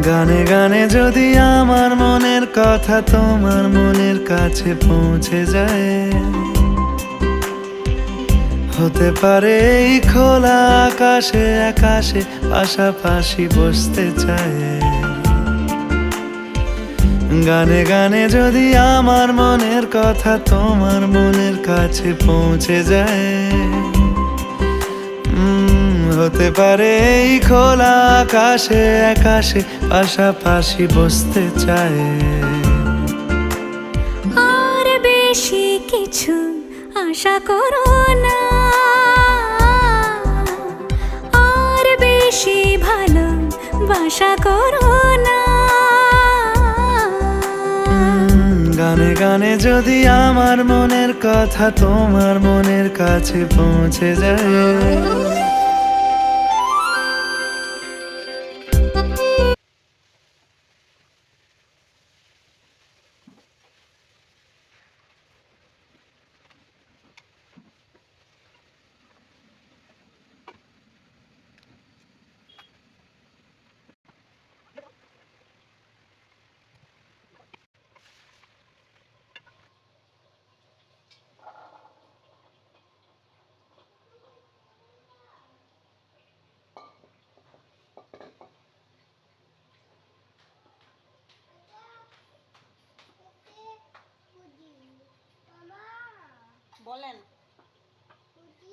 গানে গানে যদি আমার মনের কথা তোমার মনের কাছে পৌঁছে যায়, হতে পারে এই খোলা আকাশে আকাশে পাশাপাশি বসতে চায়। গানে গানে যদি আমার মনের কথা তোমার মনের কাছে পৌঁছে যায়, হতে পারে এই খোলা আকাশে আকাশে পাশাপাশি বসতে চায়। আর বেশি কিছু আশা করো না, আর বেশি ভালোবাসা করো না। গানে গানে যদি আমার মনের কথা তোমার মনের কাছে পৌঁছে যায়। বলেন কি